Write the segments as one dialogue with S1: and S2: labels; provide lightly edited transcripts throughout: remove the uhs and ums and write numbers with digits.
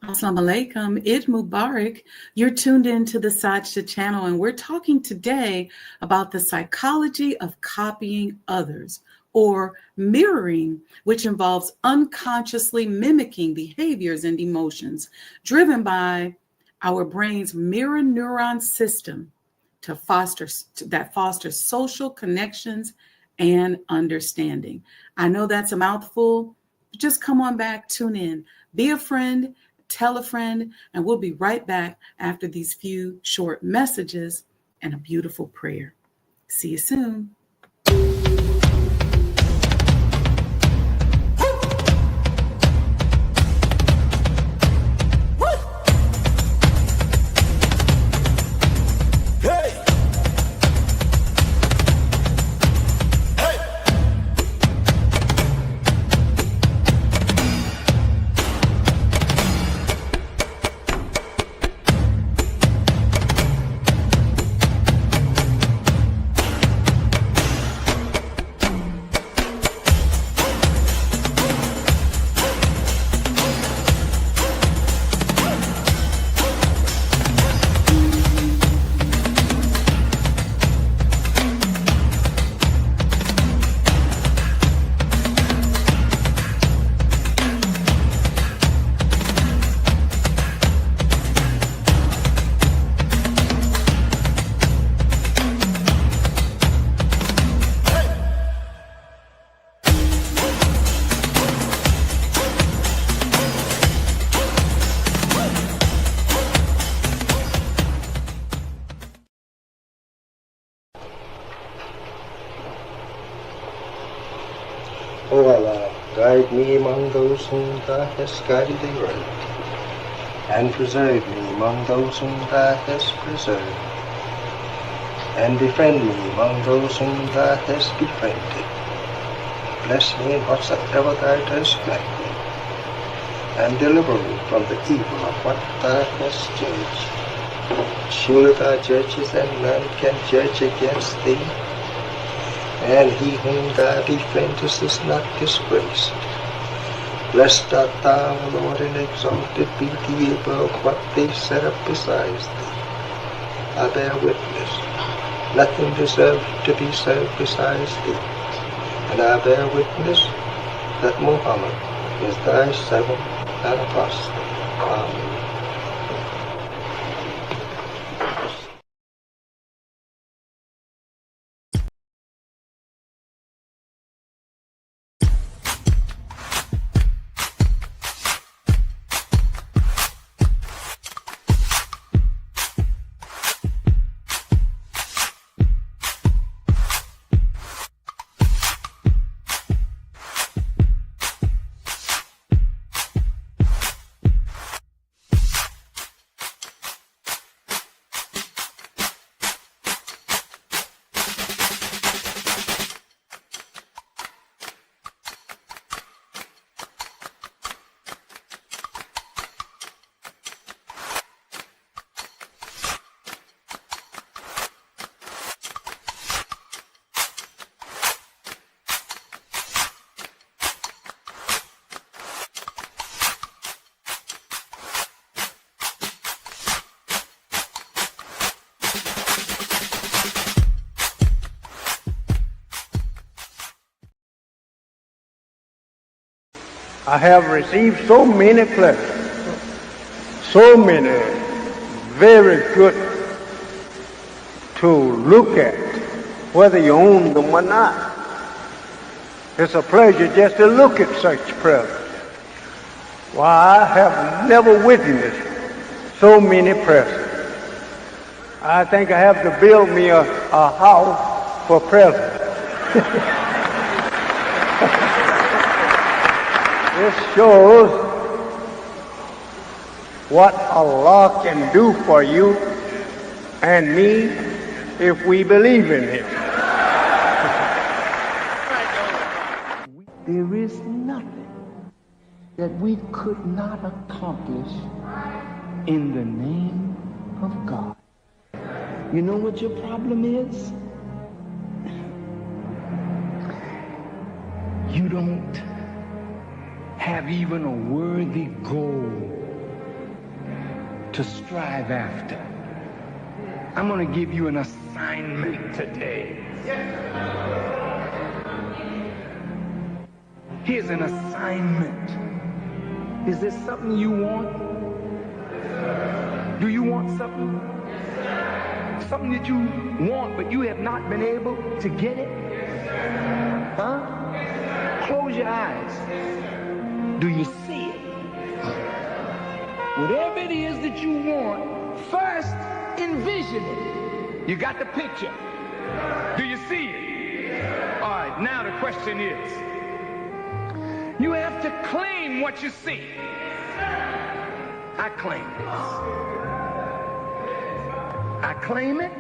S1: Assalamu alaikum, Eid Mubarak. You're tuned into the Sajda channel, and we're talking today about the psychology of copying others or mirroring, which involves unconsciously mimicking behaviors and emotions driven by our brain's mirror neuron system that fosters social connections and understanding. I know that's a mouthful. Just come on back, tune in, be a friend, tell a friend, and we'll be right back after these few short messages and a beautiful prayer. See you soon.
S2: O Allah, guide me among those whom Thou hast guided aright, and preserve me among those whom Thou hast preserved, and befriend me among those whom Thou hast befriended. Bless me in whatsoever Thou dost grant me, and deliver me from the evil of what Thou hast judged. Surely Thou judgest, and none can judge against Thee, and he whom Thou befriendest is not disgraced. Blessed art Thou, O Lord, and exalted be Thee above what they set up besides Thee. I bear witness, nothing deserves to be served besides Thee, and I bear witness that Muhammad is Thy servant and apostle. Amen.
S3: I have received so many pleasures, so many very good to look at, whether you own them or not. It's a pleasure just to look at such presents. Why, I have never witnessed so many presents. I think I have to build me a house for presents. This shows what Allah can do for you and me if we believe in Him.
S4: There is nothing that we could not accomplish in the name of God. You know what your problem is? You don't have even a worthy goal to strive after. I'm going to give you an assignment today. Here's an assignment. Is there something you want? Do you want something? Something that you want, but you have not been able to get it? Huh? Close your eyes. Do you see it? Whatever it is that you want, first envision it. You got the picture. Do you see it? All right, now the question is, you have to claim what you see. I claim this. I claim it.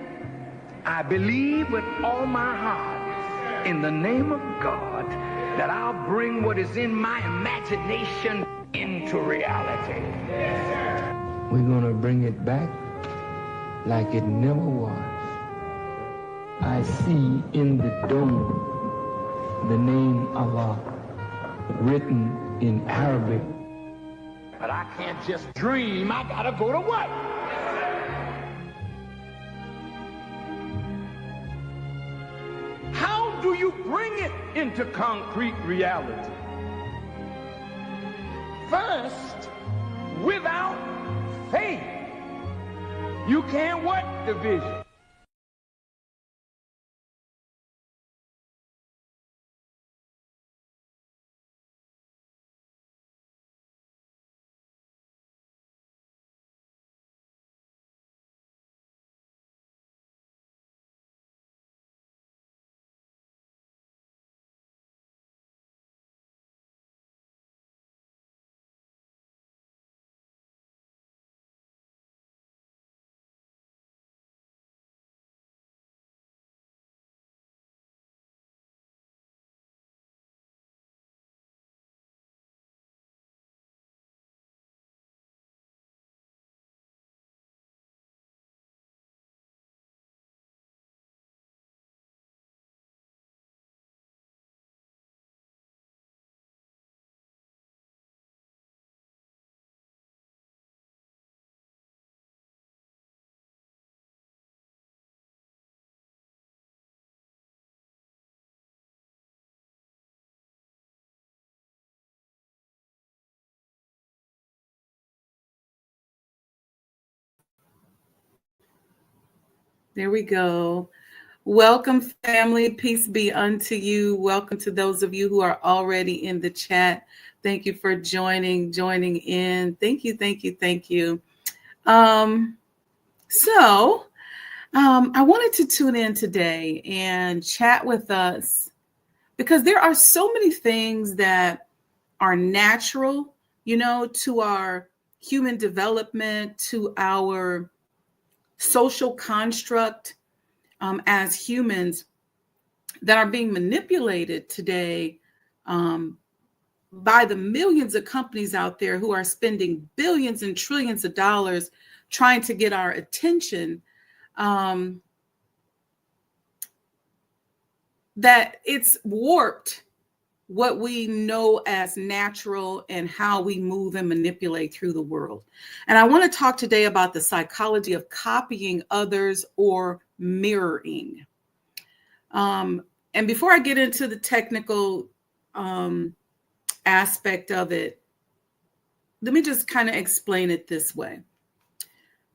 S4: I believe with all my heart in the name of God that I'll bring what is in my imagination into reality. We're going to bring it back like it never was. I see in the dome the name Allah written in Arabic. But I can't just dream. I got to go to work. How do you bring it into concrete reality? First, without faith, you can't work the vision.
S1: There we go. Welcome, family. Peace be unto you. Welcome to those of you who are already in the chat. Thank you for joining in. Thank you. I wanted to tune in today and chat with us because there are so many things that are natural, to our human development, to our social construct as humans that are being manipulated today by the millions of companies out there who are spending billions and trillions of dollars trying to get our attention, that it's warped what we know as natural and how we move and manipulate through the world. And I want to talk today about the psychology of copying others or mirroring. And before I get into the technical aspect of it, let me just kind of explain it this way.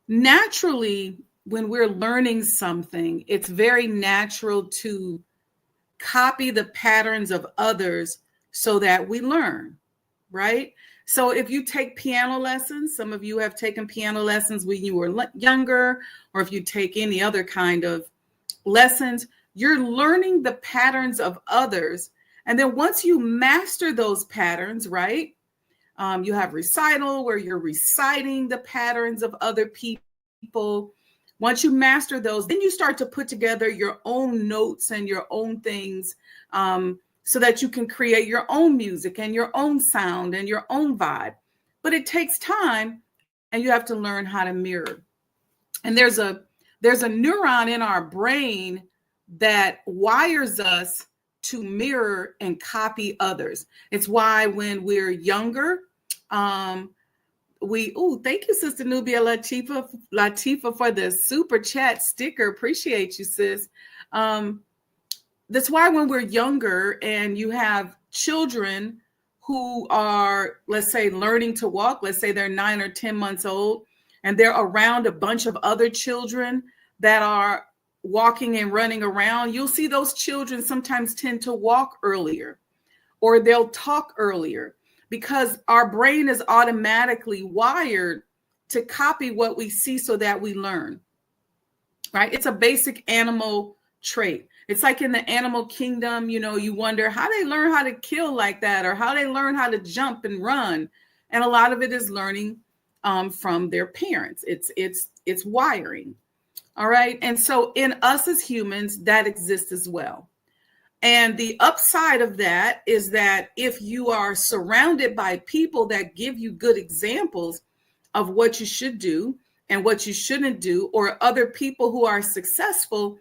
S1: Naturally, when we're learning something, it's very natural to copy the patterns of others so that we learn, right? So if you take piano lessons, some of you have taken piano lessons when you were younger, or if you take any other kind of lessons, you're learning the patterns of others. And then once you master those patterns, right? You have recital where you're reciting the patterns of other people. Once you master those, then you start to put together your own notes and your own things so that you can create your own music and your own sound and your own vibe. But it takes time, and you have to learn how to mirror. And there's a neuron in our brain that wires us to mirror and copy others. It's why when we're younger, Thank you, Sister Nubia Latifa for the super chat sticker. Appreciate you, sis. That's why when we're younger and you have children who are, let's say, learning to walk, let's say they're 9 or 10 months old, and they're around a bunch of other children that are walking and running around, you'll see those children sometimes tend to walk earlier, or they'll talk earlier, because our brain is automatically wired to copy what we see so that we learn, right? It's a basic animal trait. It's like in the animal kingdom, you wonder how they learn how to kill like that, or how they learn how to jump and run. And a lot of it is learning from their parents. It's wiring. All right. And so in us as humans, that exists as well. And the upside of that is that if you are surrounded by people that give you good examples of what you should do and what you shouldn't do, or other people who are successful,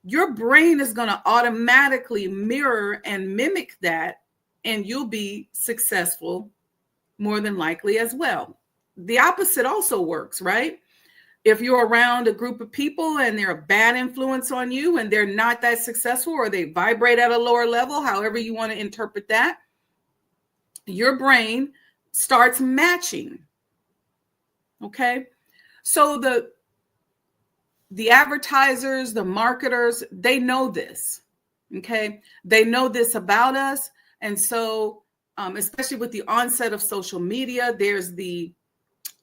S1: your brain is going to automatically mirror and mimic that, and you'll be successful more than likely as well. The opposite also works, right? If you're around a group of people and they're a bad influence on you and they're not that successful, or they vibrate at a lower level, however you want to interpret that, your brain starts matching. Okay? So the advertisers, the marketers, they know this. Okay? They know this about us. And so, especially with the onset of social media, there's the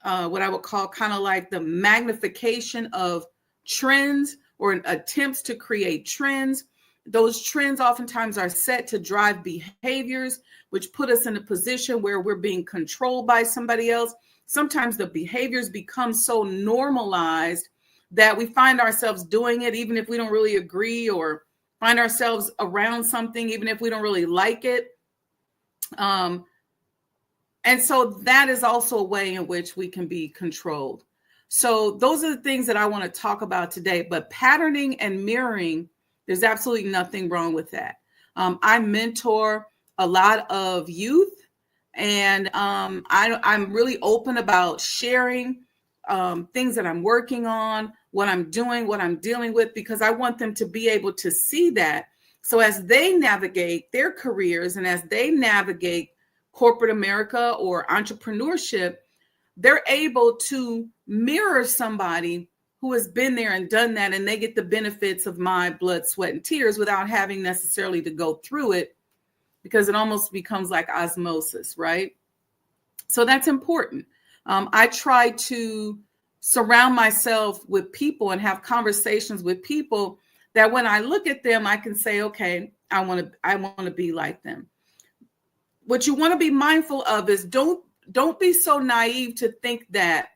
S1: what I would call kind of like the magnification of trends, or attempts to create trends. Those trends oftentimes are set to drive behaviors, which put us in a position where we're being controlled by somebody else. Sometimes the behaviors become so normalized that we find ourselves doing it, even if we don't really agree, or find ourselves around something, even if we don't really like it. And so that is also a way in which we can be controlled. So those are the things that I want to talk about today. But patterning and mirroring, there's absolutely nothing wrong with that. I mentor a lot of youth, and I'm really open about sharing things that I'm working on, what I'm doing, what I'm dealing with, because I want them to be able to see that. So as they navigate their careers and as they navigate corporate America or entrepreneurship, they're able to mirror somebody who has been there and done that, and they get the benefits of my blood, sweat, and tears without having necessarily to go through it, because it almost becomes like osmosis, right? So that's important. I try to surround myself with people and have conversations with people that when I look at them, I can say, okay, I want to be like them. What you want to be mindful of is don't be so naive to think that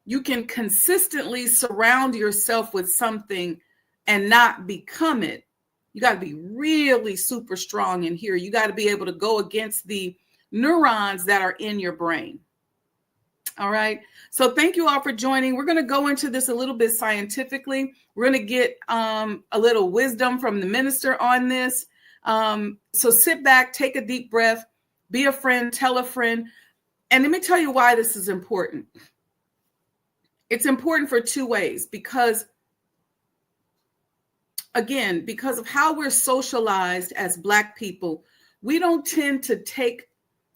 S1: you can consistently surround yourself with something and not become it. You got to be really super strong in here. You got to be able to go against the neurons that are in your brain. All right. So thank you all for joining. We're going to go into this a little bit scientifically. We're going to get a little wisdom from the minister on this. So sit back, take a deep breath. Be a friend, tell a friend. And let me tell you why this is important. It's important for two ways, because, again, because of how we're socialized as Black people, we don't tend to take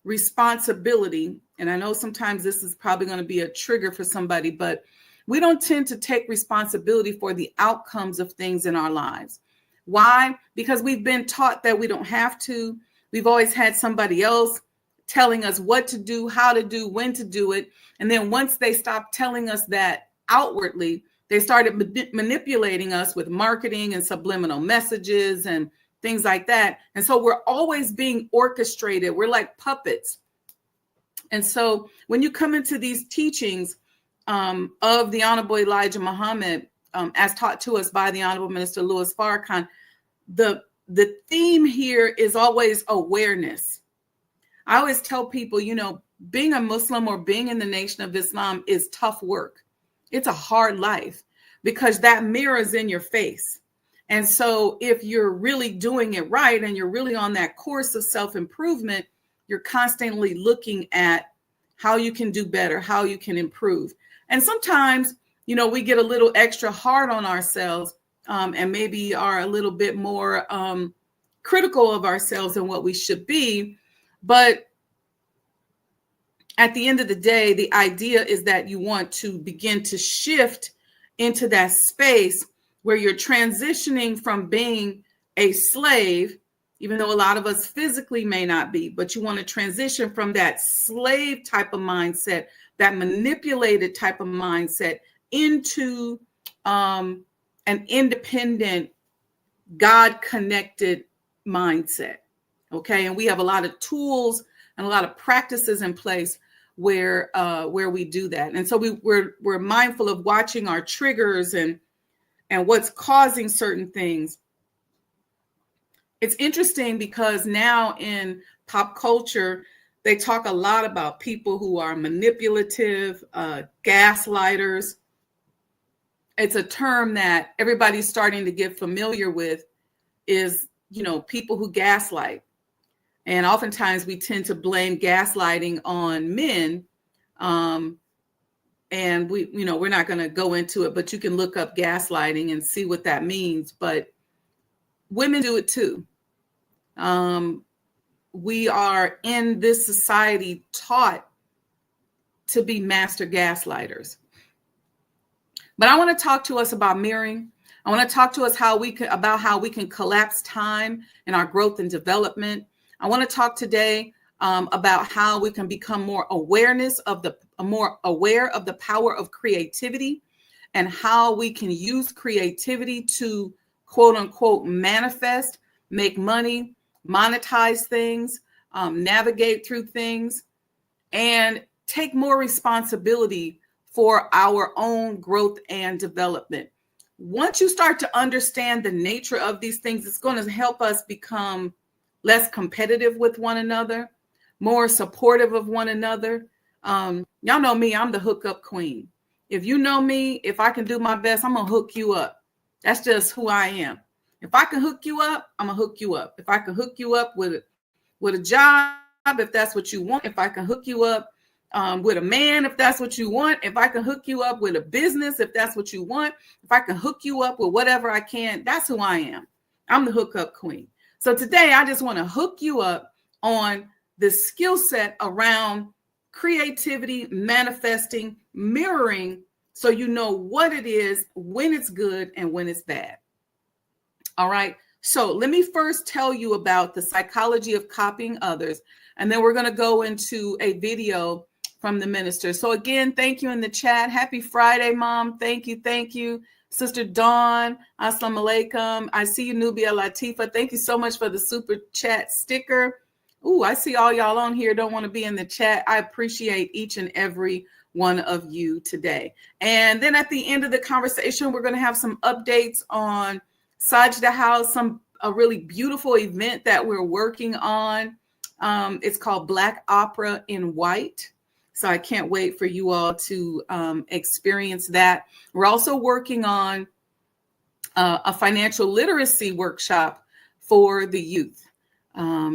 S1: responsibility. And I know sometimes this is probably going to be a trigger for somebody, but we don't tend to take responsibility for the outcomes of things in our lives. Why? Because we've been taught that we don't have to. We've always had somebody else telling us what to do, how to do, when to do it. And then once they stopped telling us that outwardly, they started manipulating us with marketing and subliminal messages and things like that. And so we're always being orchestrated. We're like puppets. And so when you come into these teachings of the Honorable Elijah Muhammad, as taught to us by the Honorable Minister Louis Farrakhan, the theme here is always awareness. I always tell people, being a Muslim or being in the Nation of Islam is tough work. It's a hard life because that mirror is in your face. And so if you're really doing it right and you're really on that course of self-improvement, you're constantly looking at how you can do better, how you can improve. And sometimes, we get a little extra hard on ourselves, and maybe are a little bit more critical of ourselves than what we should be. But at the end of the day, the idea is that you want to begin to shift into that space where you're transitioning from being a slave, even though a lot of us physically may not be, but you want to transition from that slave type of mindset, that manipulated type of mindset, into an independent, God-connected mindset. Okay, and we have a lot of tools and a lot of practices in place where we do that. And so we're mindful of watching our triggers and what's causing certain things. It's interesting because now in pop culture, they talk a lot about people who are manipulative, gaslighters. It's a term that everybody's starting to get familiar with, is, people who gaslight. And oftentimes we tend to blame gaslighting on men. And we're not going to go into it, but you can look up gaslighting and see what that means. But women do it too. We are in this society taught to be master gaslighters. But I want to talk to us about mirroring. I want to talk to us about how we can collapse time in our growth and development. I want to talk today about how we can become more aware of the power of creativity, and how we can use creativity to, quote unquote, manifest, make money, monetize things, navigate through things, and take more responsibility for our own growth and development. Once you start to understand the nature of these things, it's going to help us become less competitive with one another, more supportive of one another. Y'all know me, I'm the hookup queen. If you know me, if I can do my best, I'm going to hook you up. That's just who I am. If I can hook you up, I'm going to hook you up. If I can hook you up with a job, if that's what you want, if I can hook you up with a man, if that's what you want, if I can hook you up with a business, if that's what you want, if I can hook you up with whatever I can, that's who I am. I'm the hookup queen. So today I just want to hook you up on the skill set around creativity, manifesting, mirroring, so you know what it is, when it's good and when it's bad. All right. So let me first tell you about the psychology of copying others, and then we're going to go into a video from the minister. So again, thank you in the chat. Happy Friday, Mom. Thank you. Thank you. Sister Dawn, Assalamu alaikum. I see you, Nubia Latifa. Thank you so much for the super chat sticker. Ooh, I see all y'all on here don't want to be in the chat. I appreciate each and every one of you today. And then at the end of the conversation, we're going to have some updates on Sajda House, a really beautiful event that we're working on. It's called Black Opera in White. So I can't wait for you all to experience that. We're also working on a financial literacy workshop for the youth.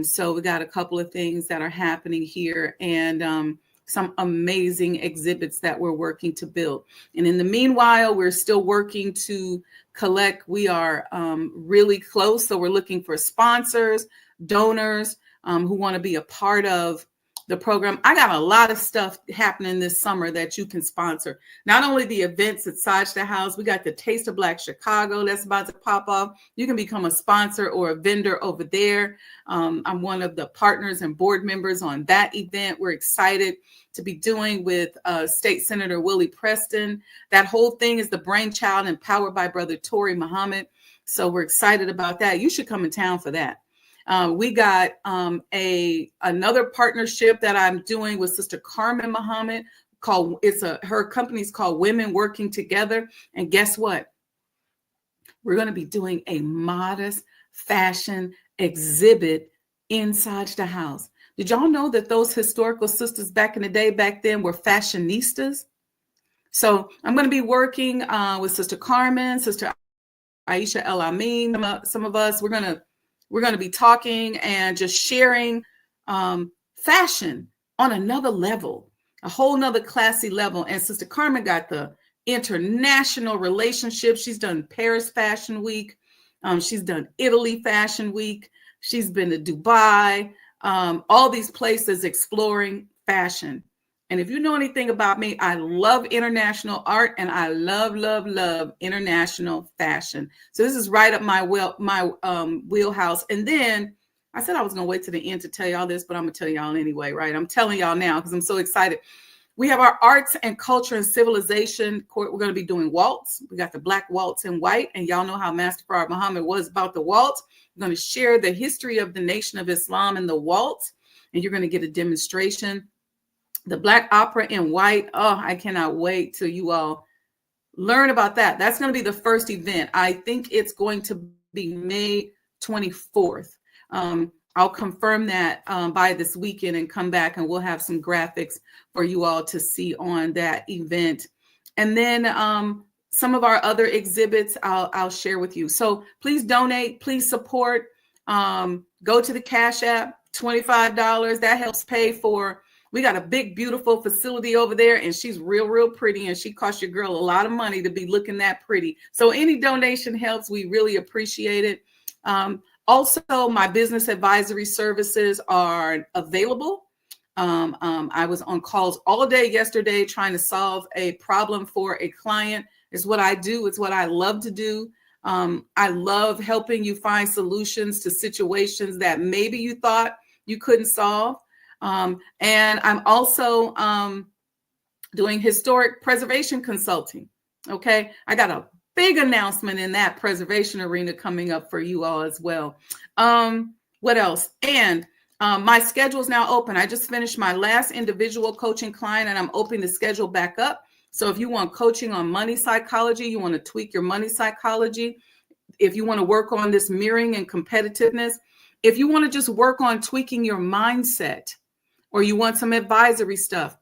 S1: So we got a couple of things that are happening here, and some amazing exhibits that we're working to build. And in the meanwhile, we're still working to collect. We are really close. So we're looking for sponsors, donors who want to be a part of the program. I got a lot of stuff happening this summer that you can sponsor. Not only the events at Sajda House, we got the Taste of Black Chicago that's about to pop off. You can become a sponsor or a vendor over there. I'm one of the partners and board members on that event. We're excited to be doing with State Senator Willie Preston. That whole thing is the brainchild and powered by Brother Tory Muhammad. So we're excited about that. You should come in town for that. We got another partnership that I'm doing with Sister Carmen Muhammad her company's called Women Working Together. And guess what? We're going to be doing a modest fashion exhibit inside the house. Did y'all know that those historical sisters back in the day, back then, were fashionistas? So I'm going to be working with Sister Carmen, Sister Aisha El Amin, some of us. We're going to be talking and just sharing fashion on another level. a whole nother classy level. And Sister Carmen got the international relationships. She's done Paris Fashion Week. She's done Italy Fashion Week. She's been to Dubai, all these places exploring fashion. And if you know anything about me, I love international art and I love, love, love international fashion. So this is right up my wheelhouse. And then I said I was going to wait to the end to tell y'all this, but I'm going to tell y'all anyway, right? I'm telling y'all now because I'm so excited. We have our arts and culture and civilization court. We're going to be doing waltz. We got the black waltz in white. And y'all know how Master Farad Muhammad was about the waltz. We're going to share the history of the Nation of Islam and the waltz. And you're going to get a demonstration. The black opera in white. Oh, I cannot wait till you all learn about that. That's going to be the first event. I think it's going to be May 24th. I'll confirm that by this weekend and come back and we'll have some graphics for you all to see on that event. And then some of our other exhibits I'll share with you. So please donate, please support. Go to the Cash App, $25. That helps pay for, we got a big, beautiful facility over there and she's real, real pretty. And she costs your girl a lot of money to be looking that pretty. So any donation helps. We really appreciate it. Also, my business advisory services are available. I was on calls all day yesterday trying to solve a problem for a client. It's what I do. It's what I love to do. I love helping you find solutions to situations that maybe you thought you couldn't solve. And I'm also doing historic preservation consulting. Okay, I got a big announcement in that preservation arena coming up for you all as well. What else? And my schedule is now open. I just finished my last individual coaching client and I'm opening the schedule back up. So if you want coaching on money psychology, you want to tweak your money psychology, if you want to work on this mirroring and competitiveness, if you want to just work on tweaking your mindset, or you want some advisory stuff,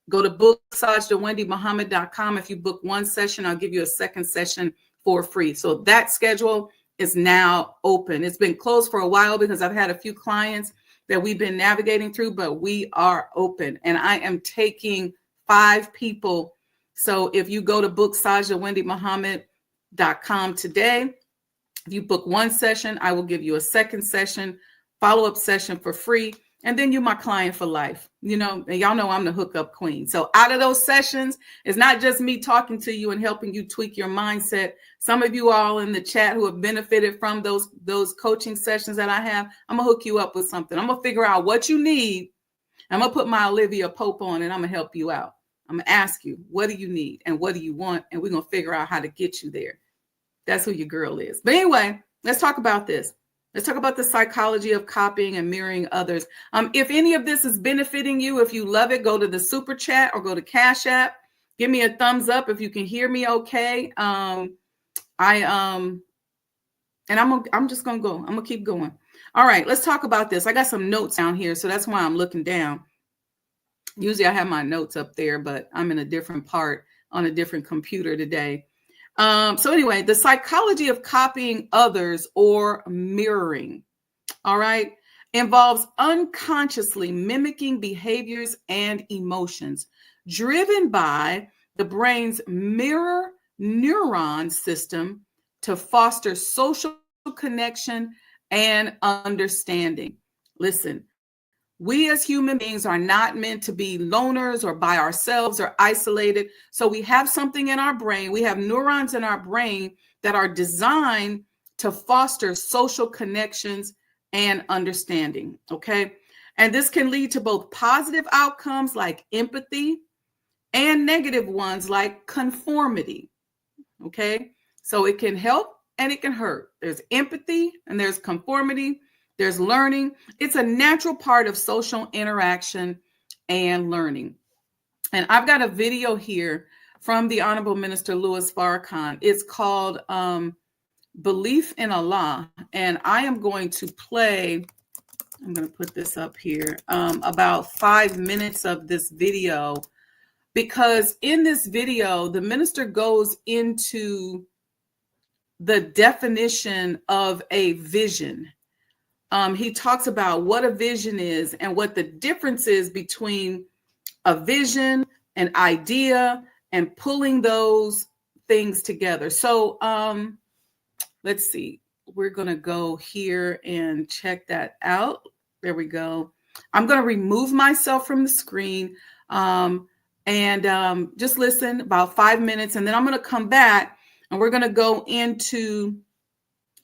S1: go to bookmassagewendymuhammad.com. If you book one session, I'll give you a second session for free. So that schedule is now open. It's been closed for a while because I've had a few clients that we've been navigating through, but we are open and I am taking 5 people. So if you go to bookmassagewendymuhammad.com today, if you book one session, I will give you a second session, follow-up session for free. And then you're my client for life, you know, and y'all know I'm the hookup queen. So out of those sessions, it's not just me talking to you and helping you tweak your mindset. Some of you all in the chat who have benefited from those coaching sessions that I have, I'm gonna hook you up with something. I'm gonna figure out what you need. I'm gonna put my Olivia Pope on and I'm gonna help you out. I'm gonna ask you, what do you need and what do you want? And we're gonna figure out how to get you there. That's who your girl is. But anyway, let's talk about this. Let's talk about the psychology of copying and mirroring others. If any of this is benefiting you, if you love it, go to the super chat or go to Cash App. Give me a thumbs up if you can hear me okay. And I'm just gonna go. I'm gonna keep going. All right, let's talk about this. I got some notes down here, so that's why I'm looking down. Usually I have my notes up there, but I'm in a different part on a different computer today. So anyway, the psychology of copying others or mirroring, all right, involves unconsciously mimicking behaviors and emotions driven by the brain's mirror neuron system to foster social connection and understanding. Listen, we as human beings are not meant to be loners or by ourselves or isolated. So we have something in our brain. We have neurons in our brain that are designed to foster social connections and understanding. Okay. And this can lead to both positive outcomes like empathy and negative ones like conformity. Okay. So it can help and it can hurt. There's empathy and there's conformity. There's learning. It's a natural part of social interaction and learning. And I've got a video here from the Honorable Minister Louis Farrakhan. It's called Belief in Allah. And I am going to play, I'm going to put this up here, about 5 minutes of this video, because in this video, the minister goes into the definition of a vision. He talks about what a vision is and what the difference is between a vision, an idea, and pulling those things together. So let's see. We're going to go here and check that out. There we go. I'm going to remove myself from the screen and just listen about 5 minutes. And then I'm going to come back and we're going to go into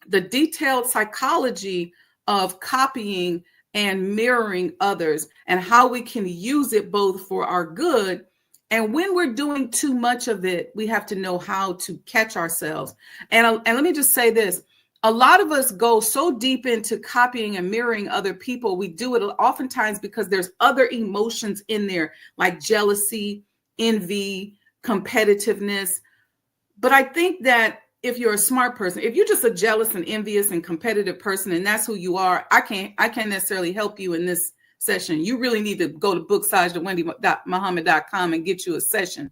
S1: the detailed psychology of copying and mirroring others and how we can use it both for our good. And when we're doing too much of it, we have to know how to catch ourselves. And let me just say this. A lot of us go so deep into copying and mirroring other people. We do it oftentimes because there's other emotions in there, like jealousy, envy, competitiveness. But I think that if you're a smart person, if you're just a jealous and envious and competitive person, and that's who you are, I can't necessarily help you in this session. You really need to go to booksage.wendymuhammad.com and get you a session.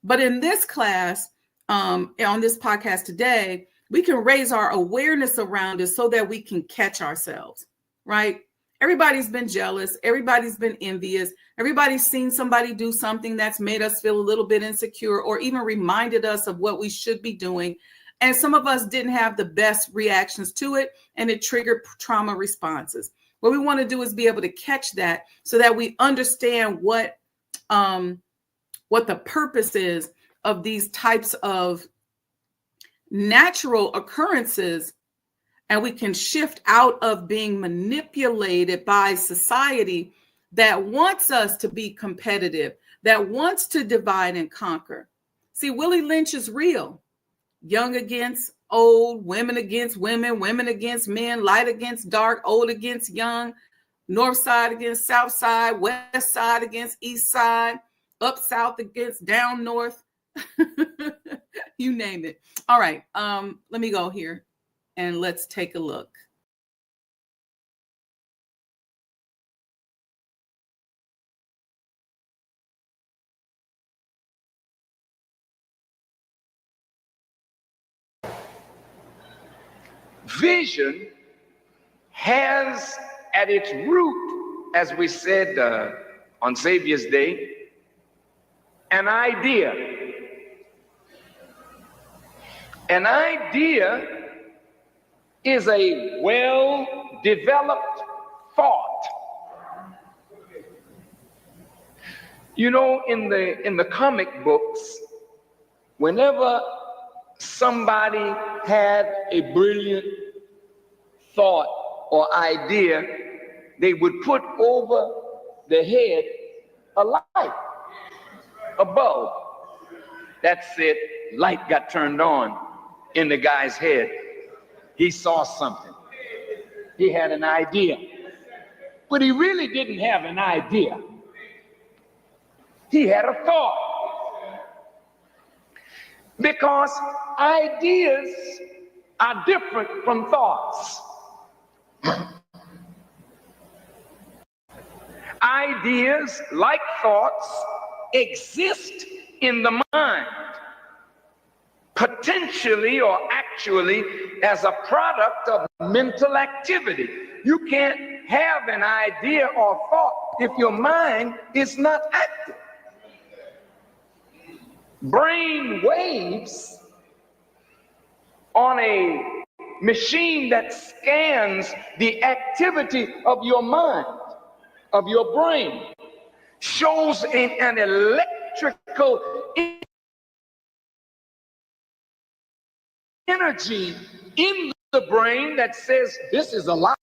S1: But in this class, on this podcast today, we can raise our awareness around it so that we can catch ourselves, right? Everybody's been jealous. Everybody's been envious. Everybody's seen somebody do something that's made us feel a little bit insecure or even reminded us of what we should be doing. And some of us didn't have the best reactions to it, and it triggered trauma responses. What we want to do is be able to catch that so that we understand what the purpose is of these types of natural occurrences, and we can shift out of being manipulated by society that wants us to be competitive, that wants to divide and conquer. See, Willie Lynch is real. Young against old, women against women, women against men, light against dark, old against young, north side against south side, west side against east side, up south against down north. You name it. All right. Let me go here and let's take a look.
S4: Vision has at its root, as we said on Savior's Day, an idea. An idea is a well-developed thought. You know, in the comic books, whenever somebody had a brilliant thought or idea, they would put over the head a light, a bulb. That's it. Light got turned on in the guy's head. He saw something. He had an idea. But he really didn't have an idea. He had a thought. Because ideas are different from thoughts. Ideas, like thoughts, exist in the mind, potentially or actually as a product of mental activity. You can't have an idea or thought if your mind is not active. Brain waves on a machine that scans the activity of your mind, of your brain, shows an electrical energy in the brain that says this is alive.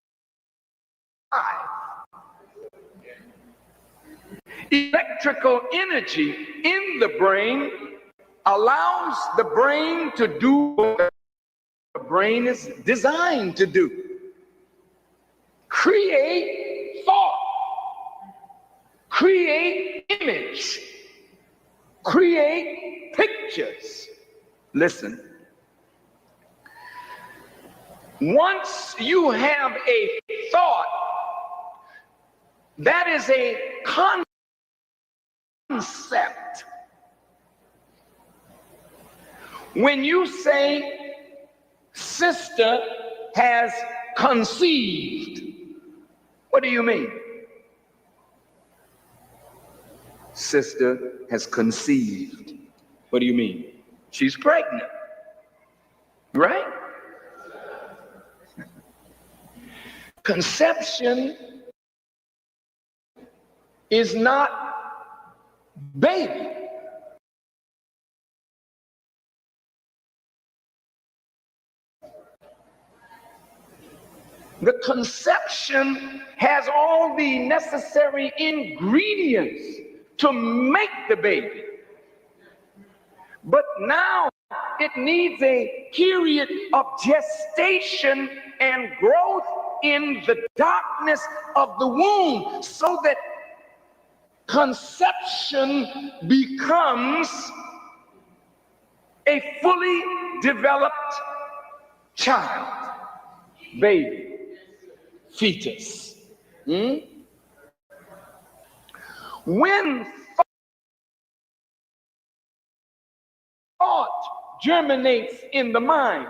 S4: Electrical energy in the brain allows the brain to do what the brain is designed to do. Create thought, create image, create pictures. Listen. Once you have a thought, that is a concept. When you say sister has conceived, what do you mean? sister has conceived. What do you mean? She's pregnant, right? Conception is not baby. The conception has all the necessary ingredients to make the baby. But now it needs a period of gestation and growth in the darkness of the womb so that conception becomes a fully developed child, baby, fetus. When thought germinates in the mind,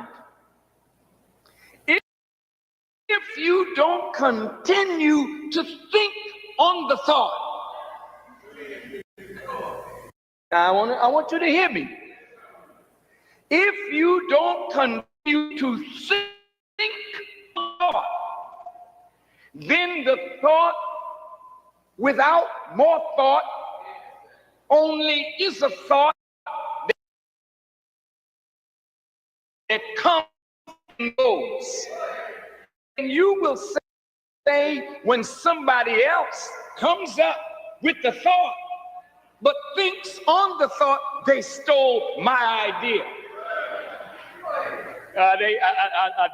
S4: if you don't continue to think on the thought, I want you to hear me. If you don't continue to think thought, then the thought without more thought only is a thought that comes and goes. And you will say when somebody else comes up with the thought, but thinks on the thought, they stole my idea.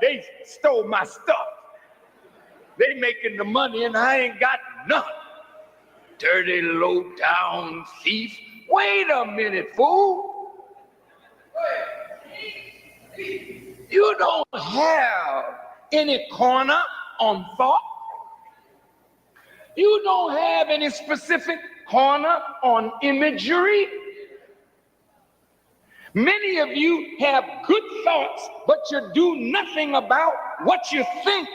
S4: They stole my stuff. They making the money and I ain't got none. Dirty, low-down thief. Wait a minute, fool. You don't have any corner on thought. You don't have any specific corner on imagery. Many of you have good thoughts, but you do nothing about what you think.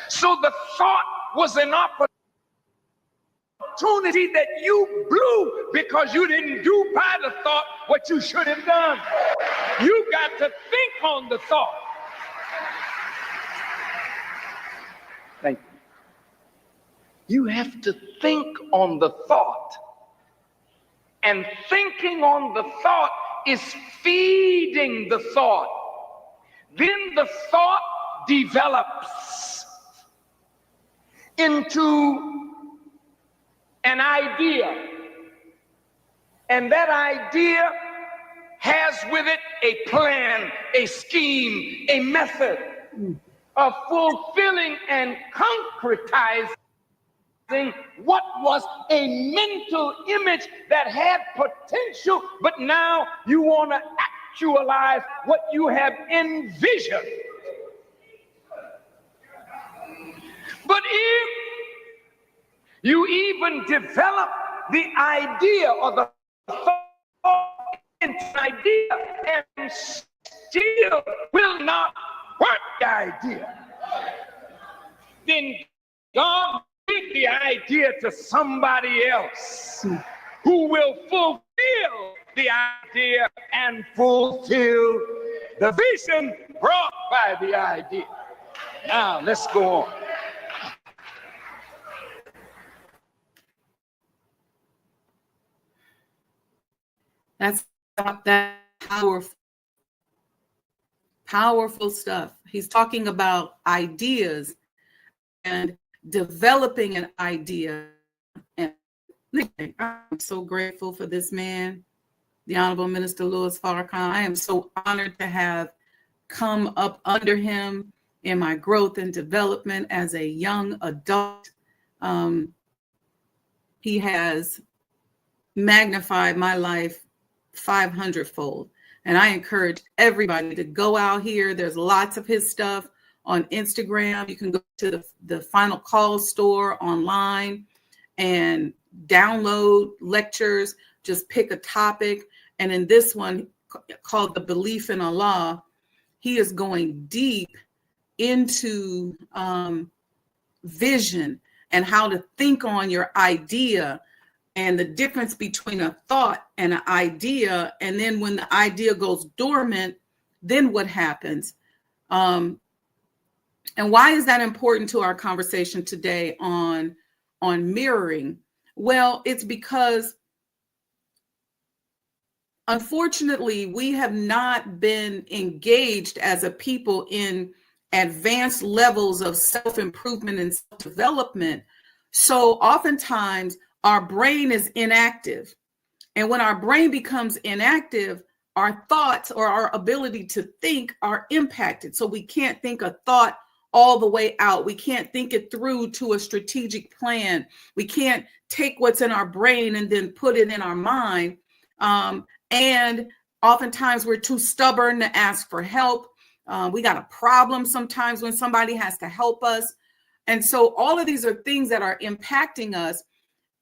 S4: So the thought was an opportunity that you blew because you didn't do by the thought what you should have done. You got to think on the thought. Thank you. You have to think on the thought. And thinking on the thought is feeding the thought. Then the thought develops into an idea. And that idea has with it a plan, a scheme, a method of fulfilling and concretizing what was a mental image that had potential, but now you want to actualize what you have envisioned. But if you even develop the idea or the thought into an idea and still will not work the idea, then God give the idea to somebody else who will fulfill the idea and fulfill the vision brought by the idea. Now, let's go on.
S1: That's that powerful stuff. He's talking about ideas and developing an idea. And I'm so grateful for this man, the Honorable Minister Louis Farrakhan. I am so honored to have come up under him in my growth and development as a young adult. He has magnified my life 500-fold. And I encourage everybody to go out here. There's lots of his stuff on Instagram. You can go to the Final Call store online and download lectures. Just pick a topic. And in this one called The Belief in Allah, he is going deep into vision and how to think on your idea and the difference between a thought and an idea. And then when the idea goes dormant, then what happens? And why is that important to our conversation today on mirroring? Well, it's because unfortunately, we have not been engaged as a people in advanced levels of self-improvement and self-development. So oftentimes our brain is inactive. And when our brain becomes inactive, our thoughts or our ability to think are impacted. So we can't think a thought all the way out. We can't think it through to a strategic plan. We can't take what's in our brain and then put it in our mind. And oftentimes we're too stubborn to ask for help. We got a problem sometimes when somebody has to help us. And so all of these are things that are impacting us.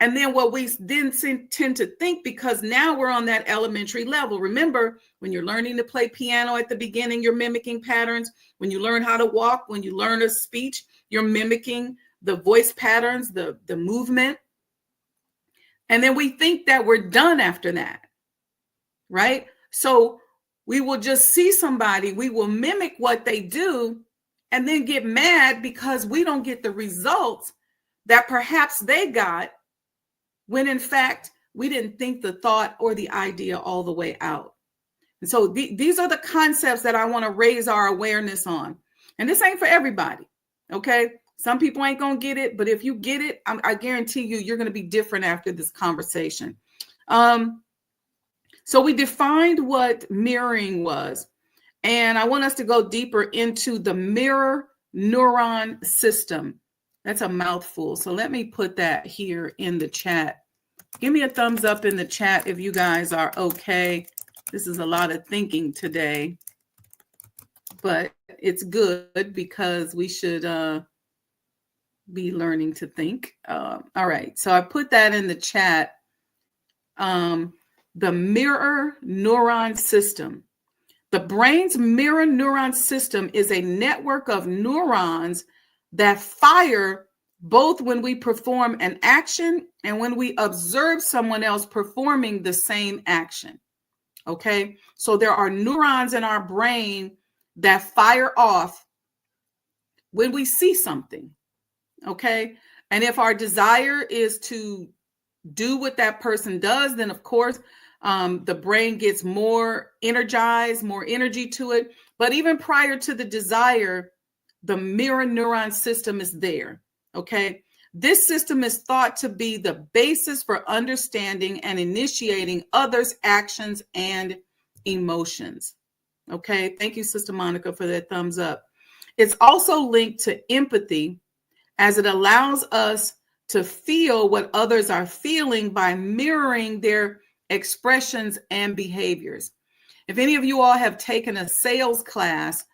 S1: And then what we then tend to think, because now we're on that elementary level. Remember, when you're learning to play piano at the beginning, you're mimicking patterns. When you learn how to walk, when you learn a speech, you're mimicking the voice patterns, the movement. And then we think that we're done after that, right? So we will just see somebody, we will mimic what they do, and then get mad because we don't get the results that perhaps they got, when in fact, we didn't think the thought or the idea all the way out. And so these are the concepts that I want to raise our awareness on. And this ain't for everybody, okay? Some people ain't going to get it, but if you get it, I guarantee you're going to be different after this conversation. So we defined what mirroring was, and I want us to go deeper into the mirror neuron system. That's a mouthful. So let me put that here in the chat. Give me a thumbs up in the chat if you guys are okay. This is a lot of thinking today, but it's good because we should be learning to think. All right. So I put that in the chat. The mirror neuron system. The brain's mirror neuron system is a network of neurons that fire both when we perform an action and when we observe someone else performing the same action. Okay, so there are neurons in our brain that fire off when we see something. Okay, and if our desire is to do what that person does, then of course the brain gets more energized, more energy to it. But even prior to the desire, the mirror neuron system is there. Okay, this system is thought to be the basis for understanding and initiating others' actions and emotions. Okay, thank you, Sister Monica, for that thumbs up. It's also linked to empathy, as it allows us to feel what others are feeling by mirroring their expressions and behaviors. If any of you all have taken a sales class,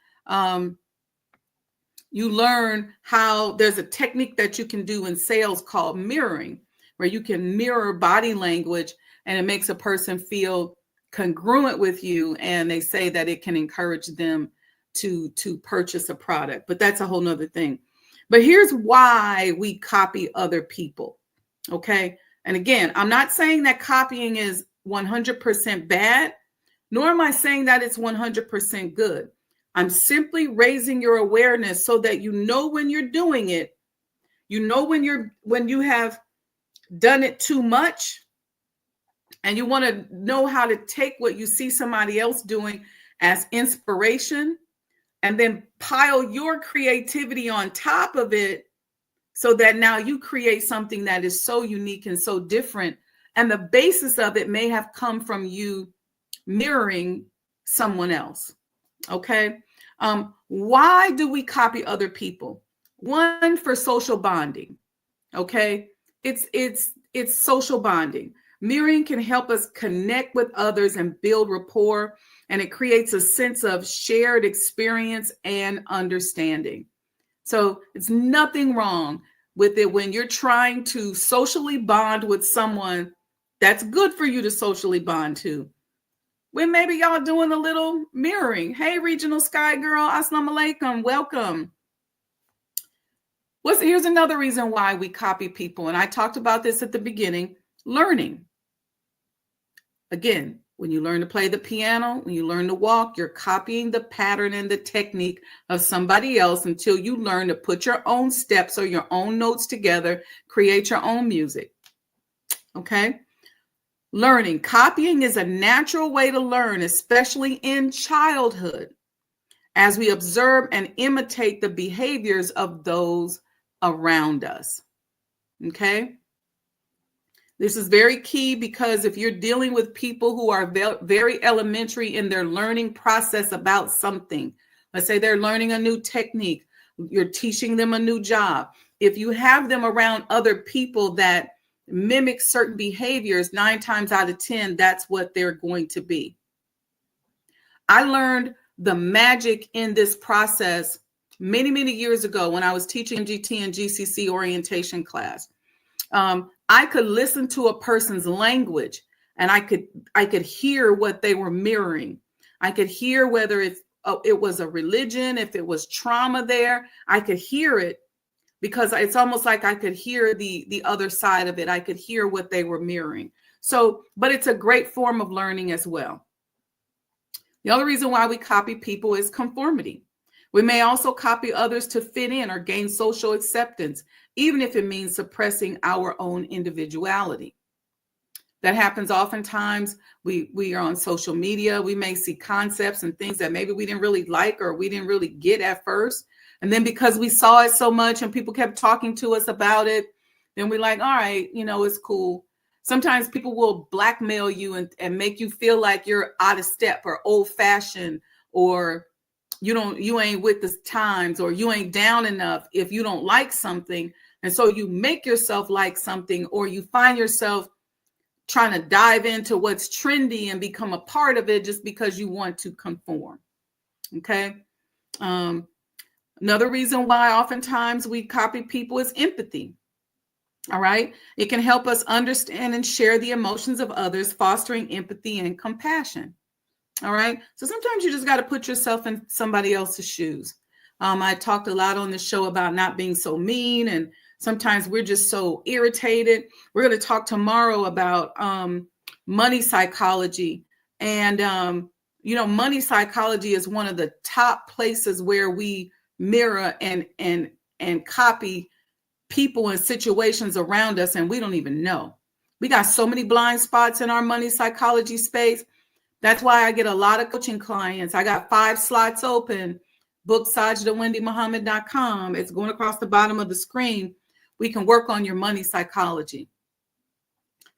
S1: you learn how there's a technique that you can do in sales called mirroring, where you can mirror body language and it makes a person feel congruent with you. And they say that it can encourage them to purchase a product, but that's a whole nother thing. But here's why we copy other people. Okay. And again, I'm not saying that copying is 100% bad, nor am I saying that it's 100% good. I'm simply raising your awareness so that you know when you're doing it, you know when you have done it too much, and you want to know how to take what you see somebody else doing as inspiration and then pile your creativity on top of it so that now you create something that is so unique and so different. And the basis of it may have come from you mirroring someone else. Okay. Why do we copy other people? One, for social bonding. Okay. It's social bonding. Mirroring can help us connect with others and build rapport, and it creates a sense of shared experience and understanding. So it's nothing wrong with it when you're trying to socially bond with someone that's good for you to socially bond to. When maybe y'all doing a little mirroring. Hey, Regional Sky Girl, assalamu alaikum, welcome. Here's another reason why we copy people, and I talked about this at the beginning. Learning. Again, when you learn to play the piano, when you learn to walk, you're copying the pattern and the technique of somebody else until you learn to put your own steps or your own notes together, create your own music. Okay? Learning. Copying is a natural way to learn, especially in childhood, as we observe and imitate the behaviors of those around us. Okay? This is very key because if you're dealing with people who are very elementary in their learning process about something, let's say they're learning a new technique, you're teaching them a new job. If you have them around other people that mimic certain behaviors, 9 times out of 10, that's what they're going to be. I learned the magic in this process many, many years ago when I was teaching MGT and GCC orientation class. I could listen to a person's language and I could hear what they were mirroring. I could hear whether it was a religion, if it was trauma there, I could hear it because it's almost like I could hear the other side of it. I could hear what they were mirroring. So, but it's a great form of learning as well. The other reason why we copy people is conformity. We may also copy others to fit in or gain social acceptance, even if it means suppressing our own individuality. That happens oftentimes. We are on social media. We may see concepts and things that maybe we didn't really like or we didn't really get at first. And then because we saw it so much and people kept talking to us about it, then we're like, all right, it's cool. Sometimes people will blackmail you and make you feel like you're out of step or old fashioned, or you ain't with the times, or you ain't down enough if you don't like something. And so you make yourself like something, or you find yourself trying to dive into what's trendy and become a part of it just because you want to conform. Okay. Another reason why oftentimes we copy people is empathy. All right. It can help us understand and share the emotions of others, fostering empathy and compassion. All right. So sometimes you just got to put yourself in somebody else's shoes. I talked a lot on the show about not being so mean, and sometimes we're just so irritated. We're going to talk tomorrow about money psychology. And, money psychology is one of the top places where we mirror and copy people and situations around us, and we don't even know. We got so many blind spots in our money psychology space. That's why I get a lot of coaching clients. I got 5 slots open. Book SajdaWendyMuhammad.com. It's going across the bottom of the screen. We can work on your money psychology.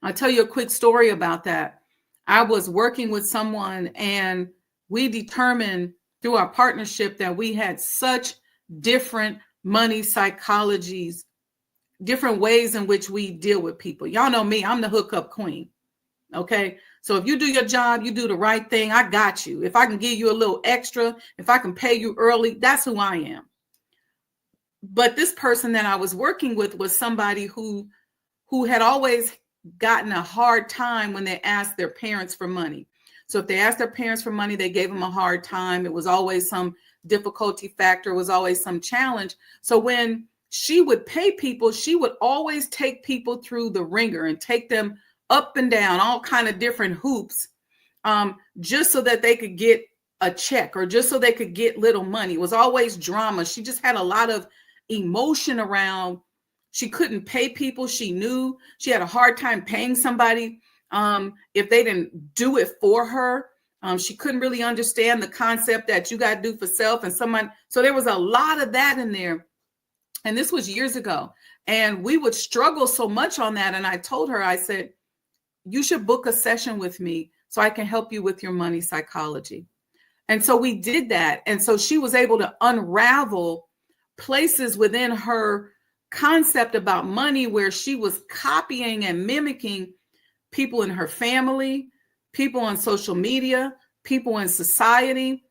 S1: I'll tell you a quick story about that. I was working with someone and we determined through our partnership that we had such different money psychologies, different ways in which we deal with people. Y'all know me, I'm the hookup queen. Okay. So if you do your job, you do the right thing, I got you. If I can give you a little extra, if I can pay you early, that's who I am. But this person that I was working with was somebody who had always gotten a hard time when they asked their parents for money. So if they asked their parents for money, they gave them a hard time. It was always some difficulty factor, it was always some challenge. So when she would pay people, she would always take people through the ringer and take them up and down, all kind of different hoops, just so that they could get a check or just so they could get little money. It was always drama. She just had a lot of emotion around. She couldn't pay people. She knew she had a hard time paying somebody if they didn't do it for her. She couldn't really understand the concept that you got to do for self and someone. So there was a lot of that in there. And this was years ago. And we would struggle so much on that. And I told her, I said, you should book a session with me so I can help you with your money psychology. And so we did that. And so she was able to unravel places within her concept about money where she was copying and mimicking people in her family, people on social media, people in society.